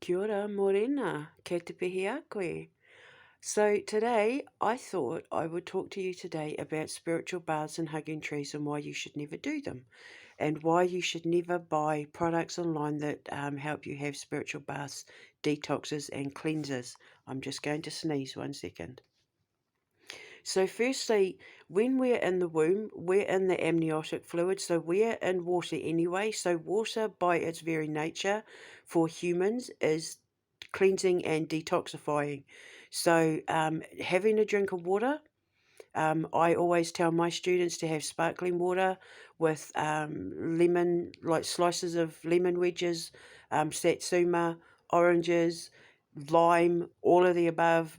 Kia ora, morena, kei te pihi a koe. So today, I thought I would talk to you today about spiritual baths and hugging trees and why you should never do them, and why you should never buy products online that help you have spiritual baths, detoxes and cleansers. I'm just going to sneeze 1 second. So firstly, when we're in the womb, we're in the amniotic fluid, so we're in water anyway. So water, by its very nature, for humans is cleansing and detoxifying. So having a drink of water, I always tell my students to have sparkling water with lemon, like slices of lemon wedges, satsuma, oranges, lime, all of the above.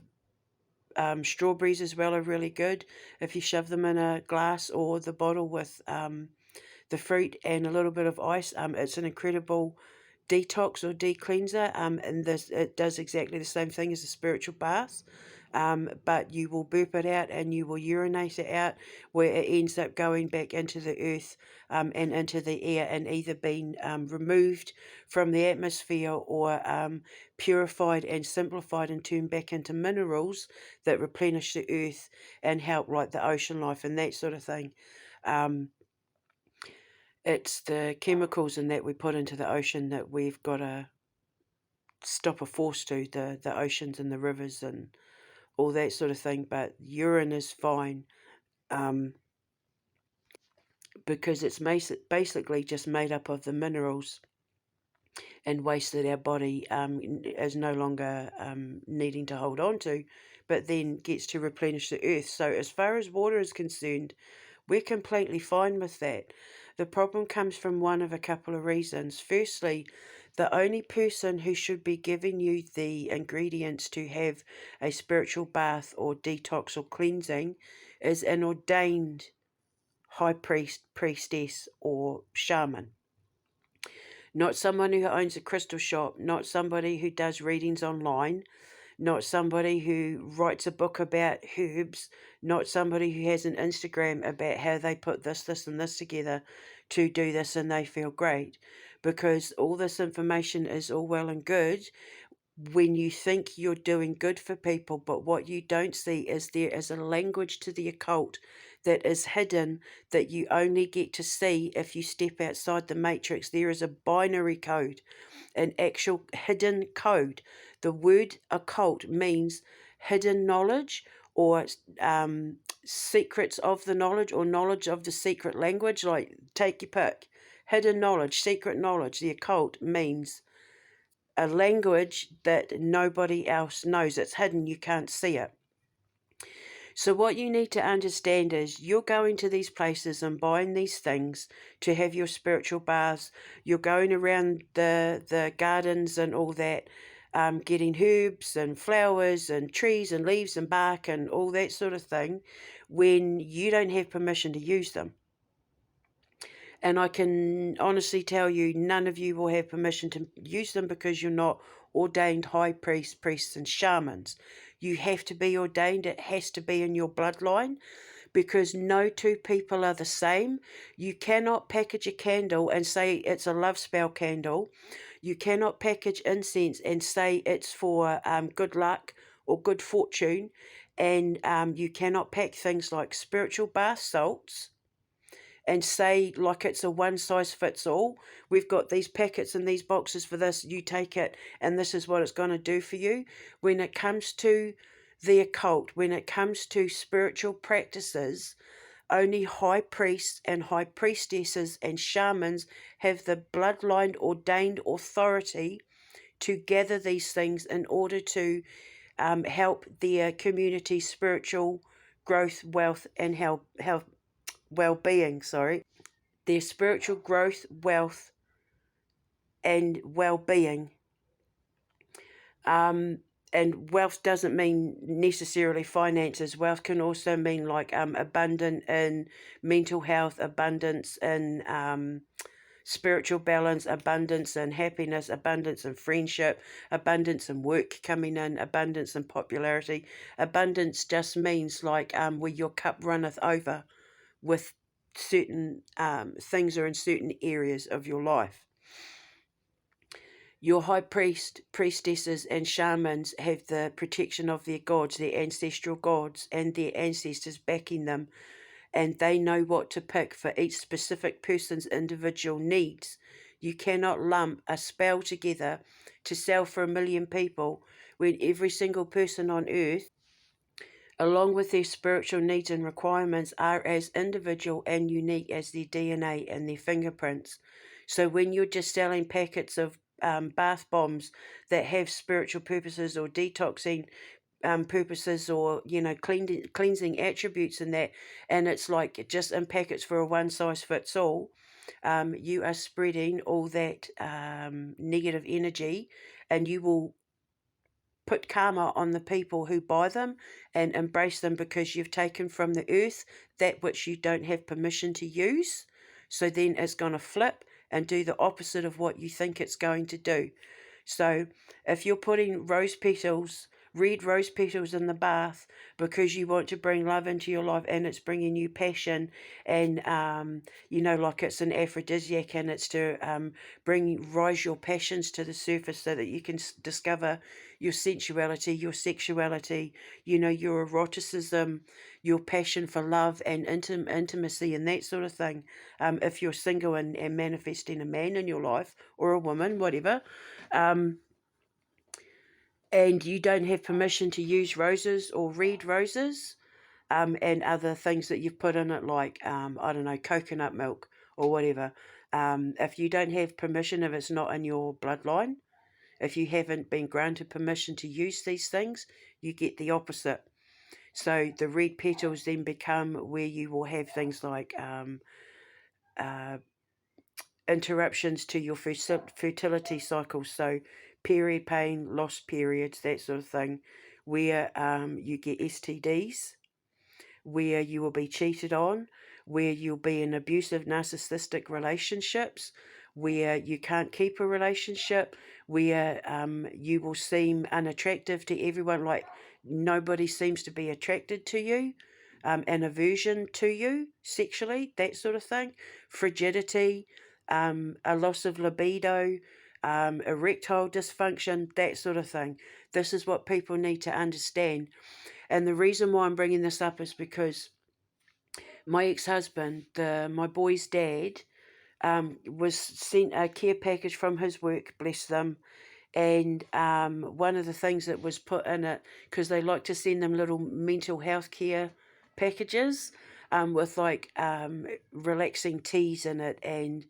Strawberries as well are really good if you shove them in a glass or the bottle with the fruit and a little bit of ice. It's an incredible detox or de-cleanser, and it does exactly the same thing as a spiritual bath, but you will burp it out and you will urinate it out, where it ends up going back into the earth and into the air, and either being removed from the atmosphere or purified and simplified and turned back into minerals that replenish the earth and help like the ocean life and that sort of thing. It's the chemicals in that we put into the ocean that we've got to stop a force to, the oceans and the rivers and all that sort of thing. But urine is fine because it's basically just made up of the minerals and waste that our body is no longer needing to hold on to, but then gets to replenish the earth. So as far as water is concerned, we're completely fine with that. The problem comes from one of a couple of reasons. Firstly, the only person who should be giving you the ingredients to have a spiritual bath or detox or cleansing is an ordained high priest, priestess, or shaman. Not someone who owns a crystal shop, not somebody who does readings online, not somebody who writes a book about herbs, not somebody who has an Instagram about how they put this, and this together to do this and they feel great. Because all this information is all well and good when you think you're doing good for people, but what you don't see is there is a language to the occult that is hidden that you only get to see if you step outside the matrix. There is a binary code, an actual hidden code. The word occult means hidden knowledge, or secrets of the knowledge, or knowledge of the secret language. Like, take your pick. Hidden knowledge, secret knowledge. The occult means a language that nobody else knows. It's hidden, you can't see it. So what you need to understand is you're going to these places and buying these things to have your spiritual baths. You're going around the gardens and all that, getting herbs and flowers and trees and leaves and bark and all that sort of thing, when you don't have permission to use them. And I can honestly tell you, none of you will have permission to use them because you're not ordained high priests, priests and shamans. You have to be ordained. It has to be in your bloodline, because no two people are the same. You cannot package a candle and say it's a love spell candle. You cannot package incense and say it's for good luck or good fortune. And you cannot pack things like spiritual bath salts and say like it's a one size fits all. We've got these packets and these boxes for this, you take it and this is what it's going to do for you. When it comes to the occult, when it comes to spiritual practices, only high priests and high priestesses and shamans have the bloodline ordained authority to gather these things in order to help their community's spiritual growth, wealth and health well-being, their spiritual growth, wealth, and well-being. And wealth doesn't mean necessarily finances. Wealth can also mean like abundant in mental health, abundance in spiritual balance, abundance in happiness, abundance in friendship, abundance in work coming in, abundance in popularity. Abundance just means like where your cup runneth over with certain things are in certain areas of your life. Your high priest, priestesses, and shamans have the protection of their gods, their ancestral gods, and their ancestors backing them, and they know what to pick for each specific person's individual needs. You cannot lump a spell together to sell for 1,000,000 people when every single person on earth, along with their spiritual needs and requirements, are as individual and unique as their DNA and their fingerprints. So when you're just selling packets of bath bombs that have spiritual purposes or detoxing purposes, or cleansing attributes in that, and it's like just in packets for a one size fits all, you are spreading all that negative energy, and you will put karma on the people who buy them and embrace them, because you've taken from the earth that which you don't have permission to use. So then it's going to flip and do the opposite of what you think it's going to do. So if you're putting rose petals, red rose petals in the bath because you want to bring love into your life, and it's bringing you passion, and like it's an aphrodisiac, and it's to rise your passions to the surface so that you can discover your sensuality, your sexuality, your eroticism, your passion for love and intimacy and that sort of thing. If you're single and manifesting a man in your life, or a woman, whatever, and you don't have permission to use roses or red roses, and other things that you've put in it, like, I don't know, coconut milk or whatever. If you don't have permission, if it's not in your bloodline, if you haven't been granted permission to use these things, you get the opposite. So the red petals then become where you will have things like interruptions to your fertility cycle, so period pain, lost periods, that sort of thing, where you get STDs, where you will be cheated on, where you'll be in abusive narcissistic relationships, where you can't keep a relationship, where you will seem unattractive to everyone, like nobody seems to be attracted to you, an aversion to you sexually, that sort of thing, frigidity, a loss of libido, erectile dysfunction, that sort of thing. This is what people need to understand. And the reason why I'm bringing this up is because my ex-husband, my boy's dad, was sent a care package from his work, bless them, and one of the things that was put in it, because they like to send them little mental health care packages, with like relaxing teas in it, and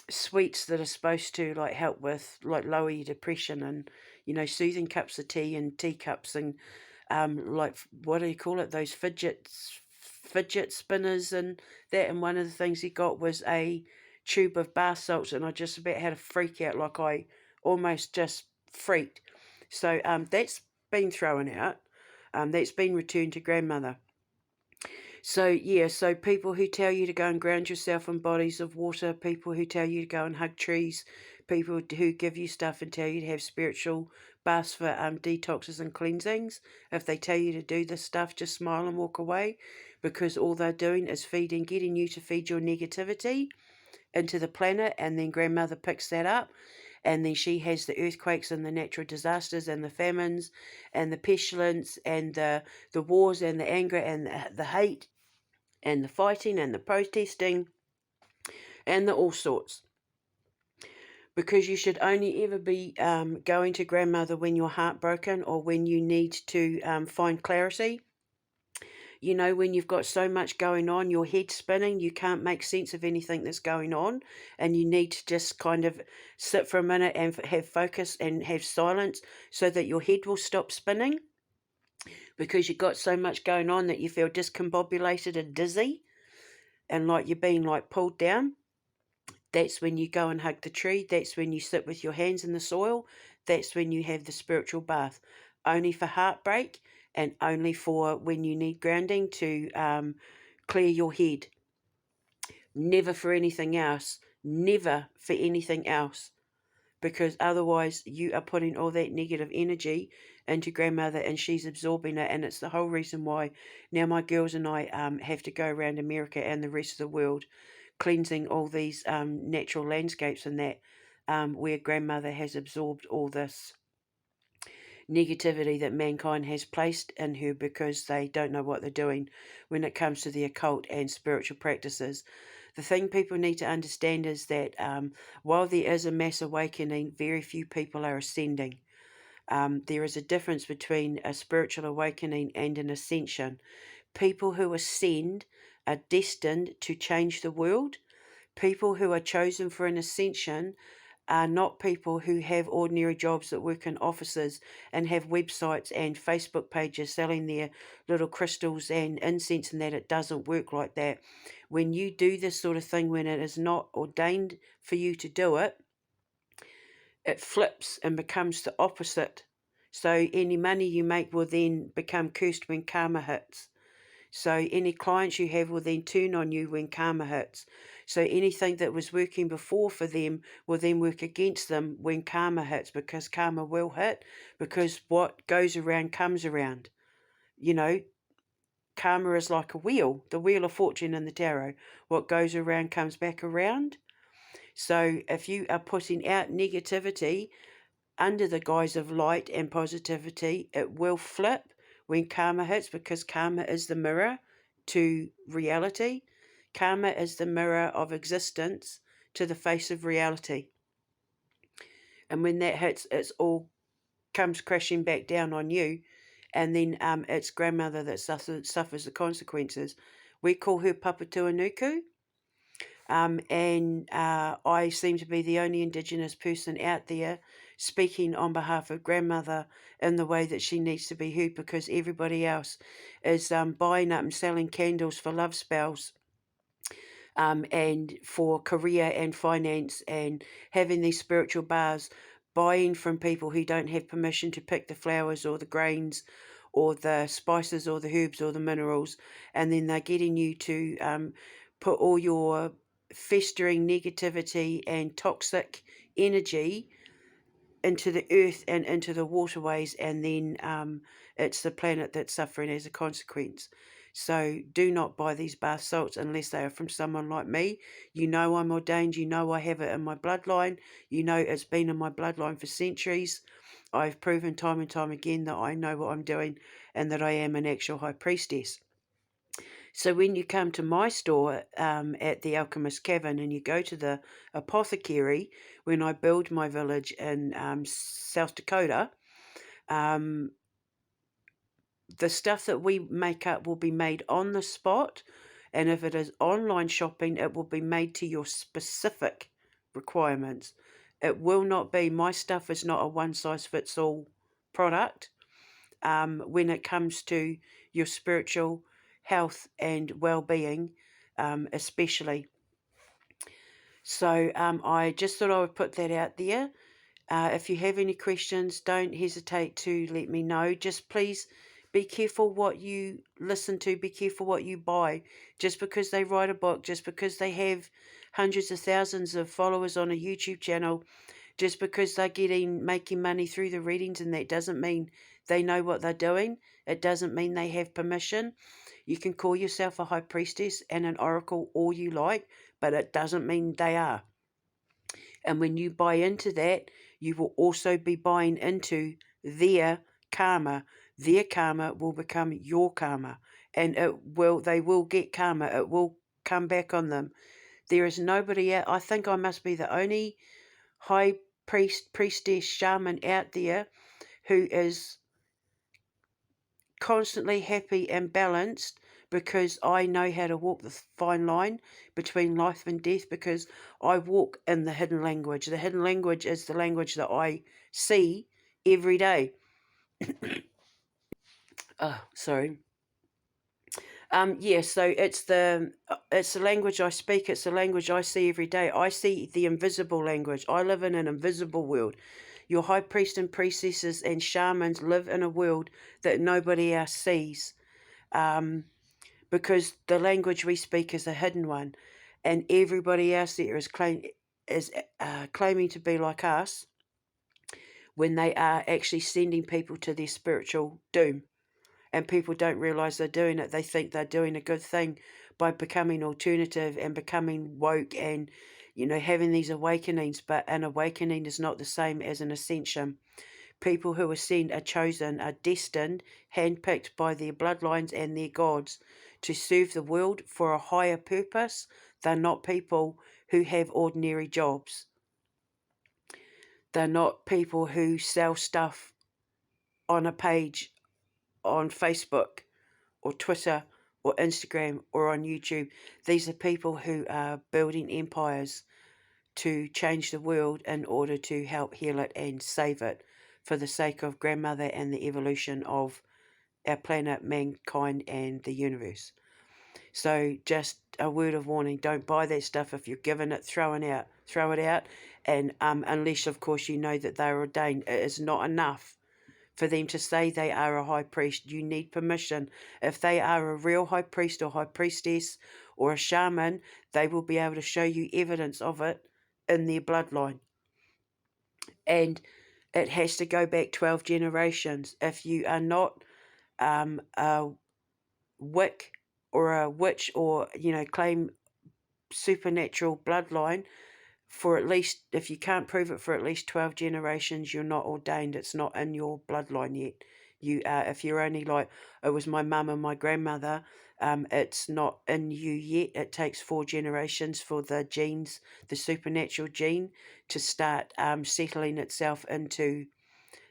sweets that are supposed to like help with, like, lower your depression, and soothing cups of tea and teacups, and like, what do you call it, those fidget spinners and that. And one of the things he got was a tube of bath salts, and I just about had a freak out, like I almost just freaked. So that's been thrown out. That's been returned to grandmother. So yeah, so people who tell you to go and ground yourself in bodies of water, people who tell you to go and hug trees, people who give you stuff and tell you to have spiritual baths for detoxes and cleansings, if they tell you to do this stuff, just smile and walk away, because all they're doing is getting you to feed your negativity into the planet, and then grandmother picks that up, and then she has the earthquakes and the natural disasters and the famines and the pestilence and the wars and the anger and the hate and the fighting and the protesting and the all sorts. Because you should only ever be going to grandmother when you're heartbroken, or when you need to find clarity. When you've got so much going on, your head's spinning, you can't make sense of anything that's going on, and you need to just kind of sit for a minute and have focus and have silence, so that your head will stop spinning, because you've got so much going on that you feel discombobulated and dizzy, and like you're being like pulled down. That's when you go and hug the tree. That's when you sit with your hands in the soil. That's when you have the spiritual bath. Only for heartbreak, and only for when you need grounding to clear your head. Never for anything else. Never for anything else. Because otherwise you are putting all that negative energy into grandmother, and she's absorbing it. And it's the whole reason why now my girls and I have to go around America and the rest of the world, cleansing all these natural landscapes and that, where grandmother has absorbed all this negativity that mankind has placed in her because they don't know what they're doing when it comes to the occult and spiritual practices. The thing people need to understand is that while there is a mass awakening, very few people are ascending. There is a difference between a spiritual awakening and an ascension. People who ascend are destined to change the world. People who are chosen for an ascension are not people who have ordinary jobs that work in offices and have websites and Facebook pages selling their little crystals and incense and that. It doesn't work like that. When you do this sort of thing, when it is not ordained for you to do it, it flips and becomes the opposite. So any money you make will then become cursed when karma hits. So any clients you have will then turn on you when karma hits. So anything that was working before for them will then work against them when karma hits, because karma will hit, because what goes around comes around. You know, karma is like a wheel, the wheel of fortune in the tarot. What goes around comes back around. So if you are putting out negativity under the guise of light and positivity, it will flip when karma hits, because karma is the mirror to reality. Karma is the mirror of existence to the face of reality. And when that hits, it's all comes crashing back down on you. And then it's grandmother that suffers the consequences. We call her Papatūānuku. And I seem to be the only Indigenous person out there speaking on behalf of grandmother in the way that she needs to be heard, because everybody else is buying up and selling candles for love spells, and for career and finance, and having these spiritual bars, buying from people who don't have permission to pick the flowers or the grains or the spices or the herbs or the minerals, and then they're getting you to put all your festering negativity and toxic energy into the earth and into the waterways, and then it's the planet that's suffering as a consequence. So do not buy these bath salts unless they are from someone like me. You know I'm ordained, you know I have it in my bloodline, you know it's been in my bloodline for centuries. I've proven time and time again that I know what I'm doing and that I am an actual high priestess. So when you come to my store at the Alchemist Cavern and you go to the apothecary, when I build my village in South Dakota, the stuff that we make up will be made on the spot. And if it is online shopping, it will be made to your specific requirements. It will not be, my stuff is not a one-size-fits-all product when it comes to your spiritual health and well-being, especially. So I just thought I would put that out there. If you have any questions, don't hesitate to let me know. Just please be careful what you listen to, be careful what you buy. Just because they write a book, just because they have hundreds of thousands of followers on a YouTube channel, just because they're making money through the readings, and that doesn't mean they know what they're doing. It doesn't mean they have permission. You can call yourself a high priestess and an oracle all you like, but it doesn't mean they are. And when you buy into that, you will also be buying into their karma. Their karma will become your karma, and they will get karma. It will come back on them. There is nobody out. I think I must be the only high priestess, shaman out there who is constantly happy and balanced, because I know how to walk the fine line between life and death, because I walk in the hidden language. The hidden language is the language that I see every day. Oh, sorry. So it's the language I speak. It's the language I see every day. I see the invisible language. I live in an invisible world. Your high priest and priestesses and shamans live in a world that nobody else sees, because the language we speak is a hidden one, and everybody else there is claiming to be like us when they are actually sending people to their spiritual doom. And people don't realise they're doing it. They think they're doing a good thing by becoming alternative and becoming woke and, having these awakenings. But an awakening is not the same as an ascension. People who ascend are chosen, are destined, handpicked by their bloodlines and their gods to serve the world for a higher purpose. They're not people who have ordinary jobs. They're not people who sell stuff on a page on Facebook or Twitter or Instagram or on YouTube. These are people who are building empires to change the world in order to help heal it and save it for the sake of grandmother and the evolution of our planet, mankind, and the universe. So just a word of warning, don't buy that stuff. If you're given it, throw it out. And unless, of course, you know that they're ordained, it is not enough for them to say they are a high priest. You need permission. If they are a real high priest or high priestess or a shaman, they will be able to show you evidence of it in their bloodline. And it has to go back 12 generations. If you are not a wick or a witch or, claim supernatural bloodline for at least, if you can't prove it for at least 12 generations, you're not ordained. It's not in your bloodline yet. You are, if you're only like, it was my mum and my grandmother, it's not in you yet. It takes 4 generations for the genes, the supernatural gene, to start settling itself into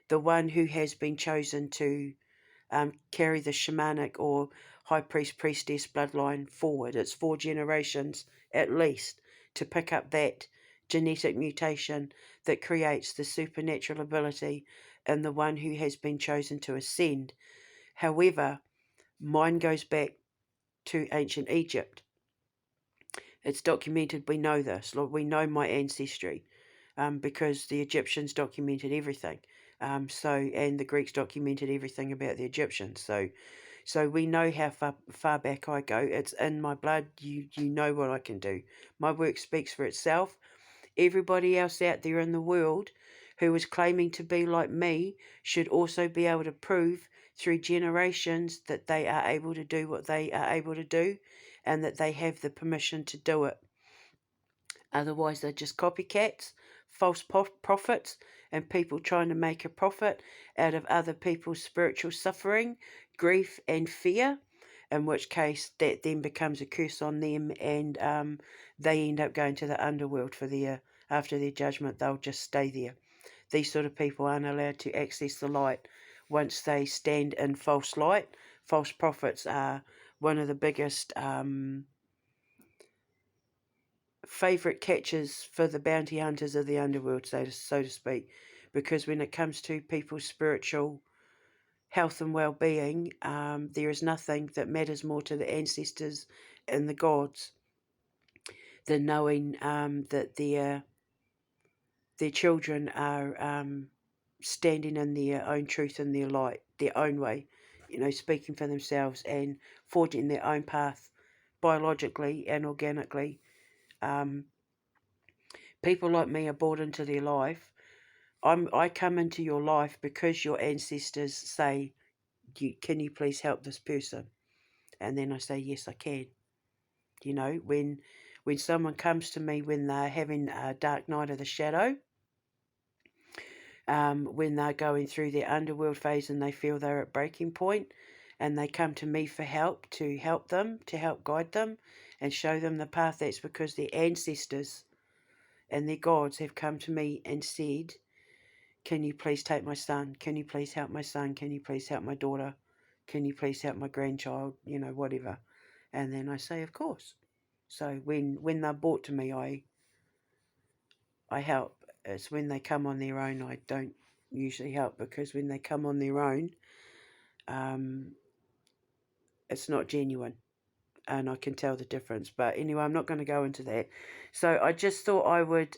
the one who has been chosen to carry the shamanic or high priest, priestess bloodline forward. It's 4 generations at least to pick up that genetic mutation that creates the supernatural ability in the one who has been chosen to ascend. However, mine goes back to ancient Egypt. It's documented, we know this. We know my ancestry because the Egyptians documented everything. And the Greeks documented everything about the Egyptians. So we know how far back I go. It's in my blood. You know what I can do. My work speaks for itself. Everybody else out there in the world who is claiming to be like me should also be able to prove through generations that they are able to do what they are able to do and that they have the permission to do it. Otherwise, they're just copycats, false prophets, and people trying to make a profit out of other people's spiritual suffering, grief, and fear, in which case that then becomes a curse on them, and they end up going to the underworld for after their judgment. They'll just stay there. These sort of people aren't allowed to access the light once they stand in false light. False prophets are one of the biggest favourite catches for the bounty hunters of the underworld, so to speak, because when it comes to people's spiritual health and well-being, there is nothing that matters more to the ancestors and the gods than knowing that their children are standing in their own truth and their light, their own way, speaking for themselves and forging their own path biologically and organically. People like me are brought into their life. I come into your life because your ancestors say, can you please help this person? And then I say, yes, I can. When someone comes to me when they're having a dark night of the shadow, when they're going through their underworld phase and they feel they're at breaking point, and they come to me for help, to help them, to help guide them and show them the path, that's because their ancestors and their gods have come to me and said, can you please take my son? Can you please help my son? Can you please help my daughter? Can you please help my grandchild? Whatever. And then I say, of course. So when they're brought to me, I help. It's when they come on their own, I don't usually help, because when they come on their own, it's not genuine. And I can tell the difference. But anyway, I'm not going to go into that. So I just thought I would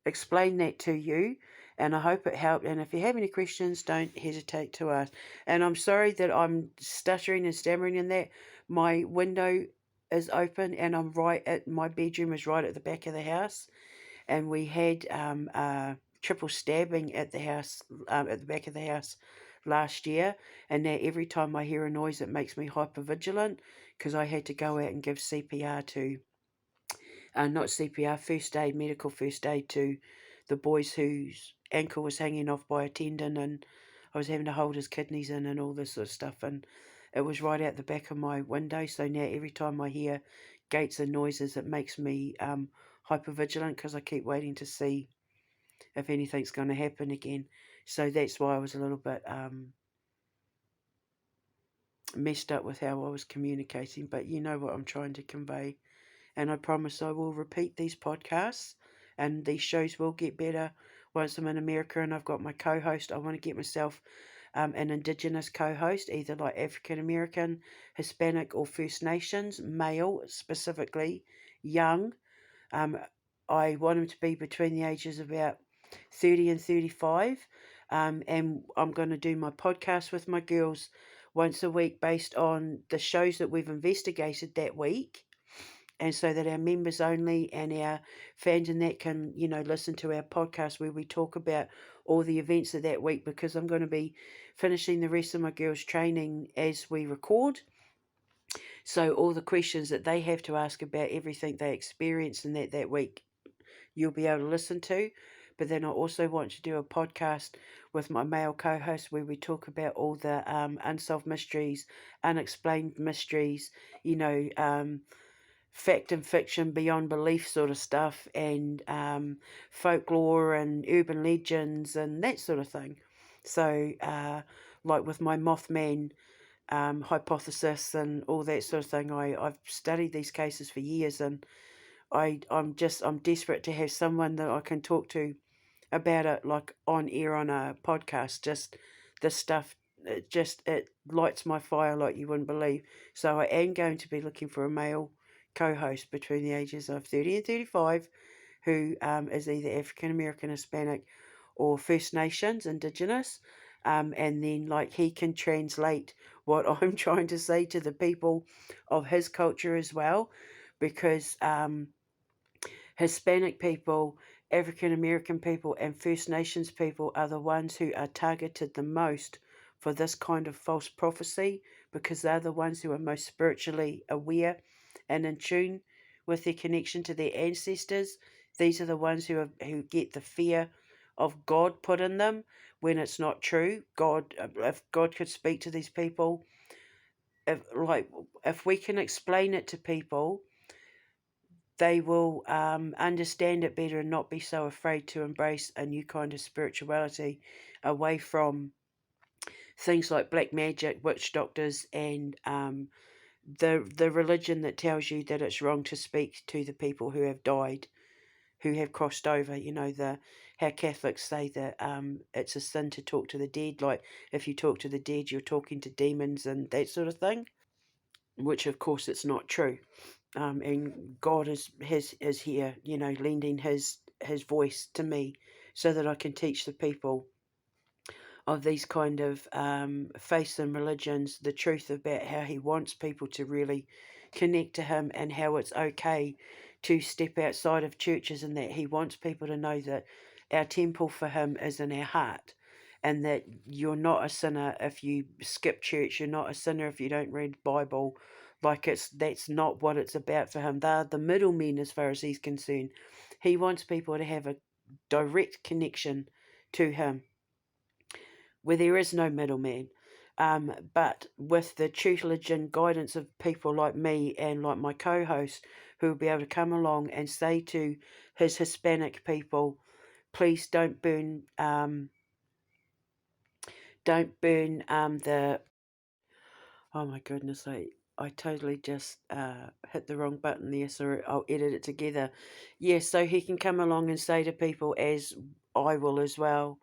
explain that to you, and I hope it helped. And if you have any questions, don't hesitate to ask. And I'm sorry that I'm stuttering and stammering in that. My window is open, and my bedroom is right at the back of the house, and we had a triple stabbing at the house, at the back of the house last year, and now every time I hear a noise, it makes me hyper vigilant because I had to go out and give CPR to, not CPR, first aid, medical first aid to the boys whose ankle was hanging off by a tendon, and I was having to hold his kidneys in and all this sort of stuff, and it was right out the back of my window. So now every time I hear gates and noises, it makes me hyper vigilant because I keep waiting to see if anything's going to happen again. So that's why I was a little bit messed up with how I was communicating, but you know what I'm trying to convey. And I promise I will repeat these podcasts, and these shows will get better once I'm in America and I've got my co-host. I want to get myself an Indigenous co-host, either like African American, Hispanic, or First Nations, male specifically, young. I want him to be between the ages of about 30 and 35. And I'm going to do my podcast with my girls once a week based on the shows that we've investigated that week. And so that our members only and our fans and that can, listen to our podcast where we talk about all the events of that week, because I'm going to be finishing the rest of my girls' training as we record. So all the questions that they have to ask about everything they experienced in that week, you'll be able to listen to. But then I also want to do a podcast with my male co-host where we talk about all the unsolved mysteries, unexplained mysteries, fact and fiction, beyond belief sort of stuff, and folklore and urban legends and that sort of thing. So, like with my Mothman hypothesis and all that sort of thing, I've studied these cases for years, and I'm desperate to have someone that I can talk to about it, like on air on a podcast. Just this stuff, it lights my fire like you wouldn't believe. So I am going to be looking for a male co-host between the ages of 30 and 35 who is either African American, Hispanic, or First Nations, Indigenous. And then like he can translate what I'm trying to say to the people of his culture as well, because Hispanic people, African American people, and First Nations people are the ones who are targeted the most for this kind of false prophecy, because they're the ones who are most spiritually aware and in tune with their connection to their ancestors. These are the ones who get the fear of God put in them when it's not true. If God could speak to these people, if we can explain it to people, they will understand it better and not be so afraid to embrace a new kind of spirituality away from things like black magic, witch doctors, and the religion that tells you that it's wrong to speak to the people who have died, who have crossed over. How Catholics say that it's a sin to talk to the dead. Like if you talk to the dead, you're talking to demons and that sort of thing, which of course it's not true. And God is here, lending his voice to me so that I can teach the people of these kind of faiths and religions the truth about how he wants people to really connect to him, and how it's okay to step outside of churches, and that he wants people to know that our temple for him is in our heart, and that you're not a sinner if you skip church, you're not a sinner if you don't read Bible. That's not what it's about for him. They're the middlemen as far as he's concerned. He wants people to have a direct connection to him where there is no middleman. But with the tutelage and guidance of people like me and like my co-host, who will be able to come along and say to his Hispanic people, please don't burn the, oh my goodness, I totally just hit the wrong button there, so I'll edit it together. Yes, so he can come along and say to people, as I will as well,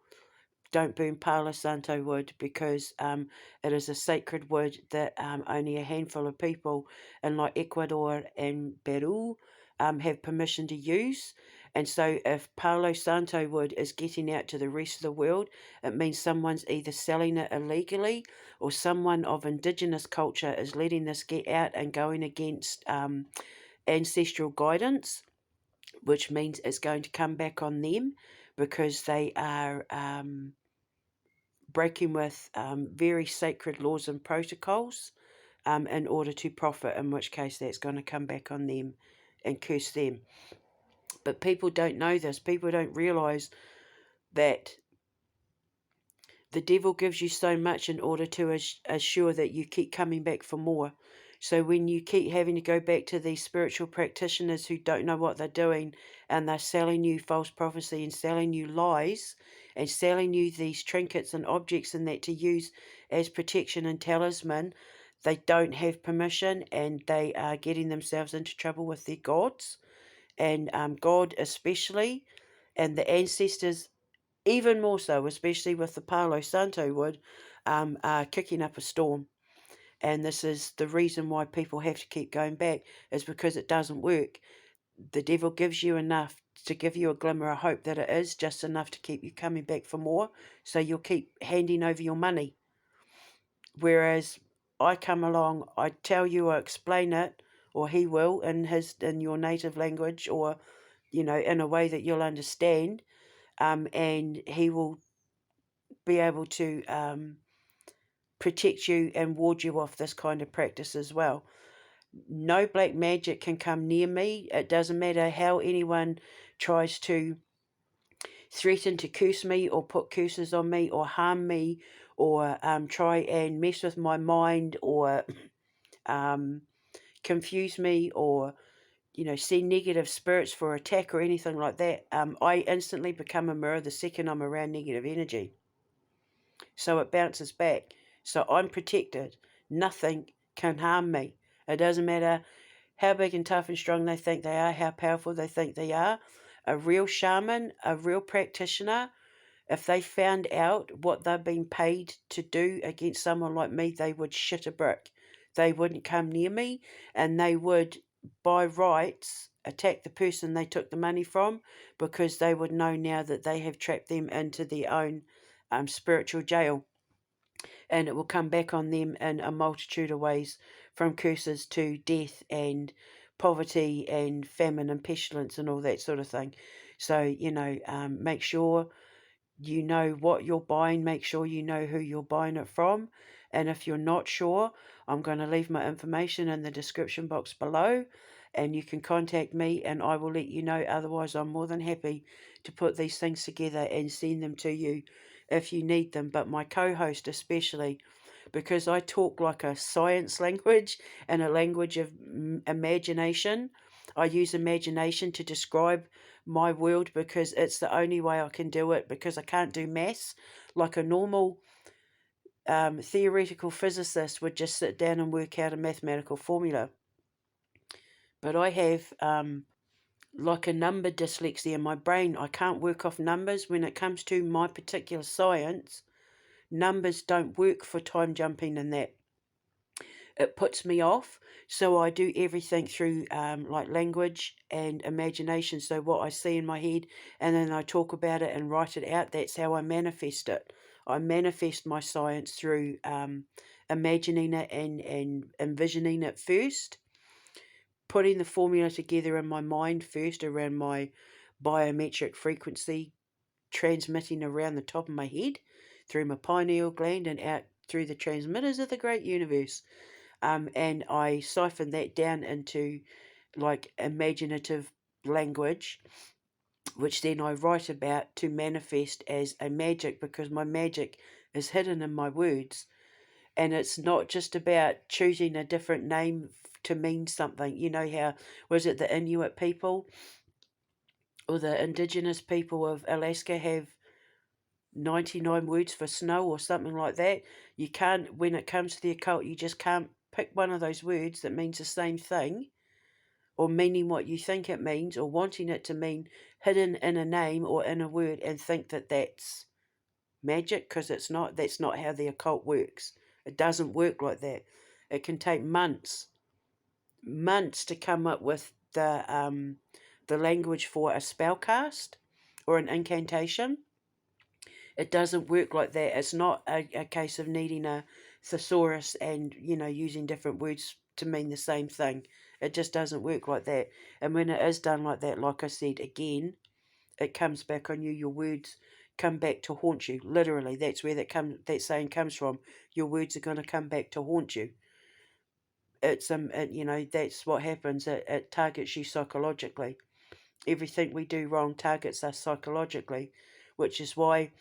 don't burn Palo Santo wood, because it is a sacred wood that only a handful of people in like Ecuador and Peru have permission to use. And so if Palo Santo wood is getting out to the rest of the world, it means someone's either selling it illegally, or someone of indigenous culture is letting this get out and going against ancestral guidance, which means it's going to come back on them, because they are breaking with very sacred laws and protocols in order to profit, in which case that's going to come back on them and curse them. But people don't know this. People don't realise that the devil gives you so much in order to assure that you keep coming back for more. So when you keep having to go back to these spiritual practitioners who don't know what they're doing, and they're selling you false prophecy and selling you lies and selling you these trinkets and objects and that to use as protection and talisman, they don't have permission, and they are getting themselves into trouble with their gods, and God especially, and the ancestors even more so, especially with the Palo Santo wood, are kicking up a storm. And this is the reason why people have to keep going back, is because it doesn't work. The devil gives you enough to give you a glimmer of hope that it is just enough to keep you coming back for more, so you'll keep handing over your money. Whereas I come along, I tell you, I explain it, or he will in your native language, or in a way that you'll understand, and he will be able to protect you and ward you off this kind of practice as well. No black magic can come near me. It doesn't matter how anyone tries to threaten to curse me or put curses on me or harm me or try and mess with my mind or confuse me or send negative spirits for attack or anything like that. I instantly become a mirror the second I'm around negative energy. So it bounces back. So I'm protected. Nothing can harm me. It doesn't matter how big and tough and strong they think they are, how powerful they think they are. A real shaman, a real practitioner, if they found out what they've been paid to do against someone like me, they would shit a brick. They wouldn't come near me, and they would, by rights, attack the person they took the money from, because they would know now that they have trapped them into their own spiritual jail, and it will come back on them in a multitude of ways, from curses to death and poverty and famine and pestilence and all that sort of thing. So, make sure you know what you're buying, make sure you know who you're buying it from. And if you're not sure, I'm going to leave my information in the description box below, and you can contact me and I will let you know. Otherwise, I'm more than happy to put these things together and send them to you if you need them. But my co-host especially, because I talk like a science language and a language of imagination. I use imagination to describe my world because it's the only way I can do it, because I can't do maths like a normal theoretical physicist would just sit down and work out a mathematical formula. But I have like a number dyslexia in my brain. I can't work off numbers. When it comes to my particular science, numbers don't work for time jumping and that. It puts me off, so I do everything through like language and imagination. So what I see in my head, and then I talk about it and write it out. That's how I manifest it. I manifest my science through imagining it and envisioning it first, putting the formula together in my mind first around my biometric frequency, transmitting around the top of my head through my pineal gland and out through the transmitters of the great universe. And I siphon that down into like imaginative language, which then I write about to manifest as a magic, because my magic is hidden in my words. And it's not just about choosing a different name to mean something. You know how, was it the Inuit people or the indigenous people of Alaska have 99 words for snow or something like that? You can't, when it comes to the occult, you just can't pick one of those words that means the same thing, or meaning what you think it means, or wanting it to mean, hidden in a name or in a word, and think that that's magic, because it's not. That's not how the occult works. It doesn't work like that. It can take months to come up with the language for a spell cast or an incantation. It doesn't work like that. It's not a case of needing a thesaurus and, using different words to mean the same thing. It just doesn't work like that. And when it is done like that, like I said, again, it comes back on you. Your words come back to haunt you. Literally, that's where that saying comes from. Your words are going to come back to haunt you. It's that's what happens. It targets you psychologically. Everything we do wrong targets us psychologically, which is why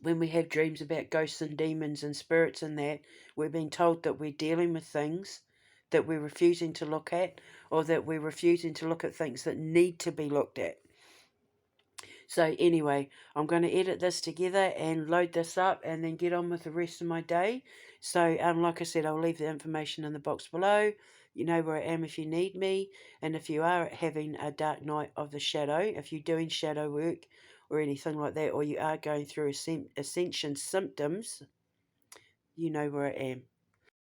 when we have dreams about ghosts and demons and spirits and that, we're being told that we're dealing with things that we're refusing to look at, or that we're refusing to look at things that need to be looked at. So anyway, I'm going to edit this together and load this up and then get on with the rest of my day. So like I said, I'll leave the information in the box below. You know where I am if you need me. And if you are having a dark night of the shadow, if you're doing shadow work or anything like that, or you are going through ascension symptoms, you know where I am.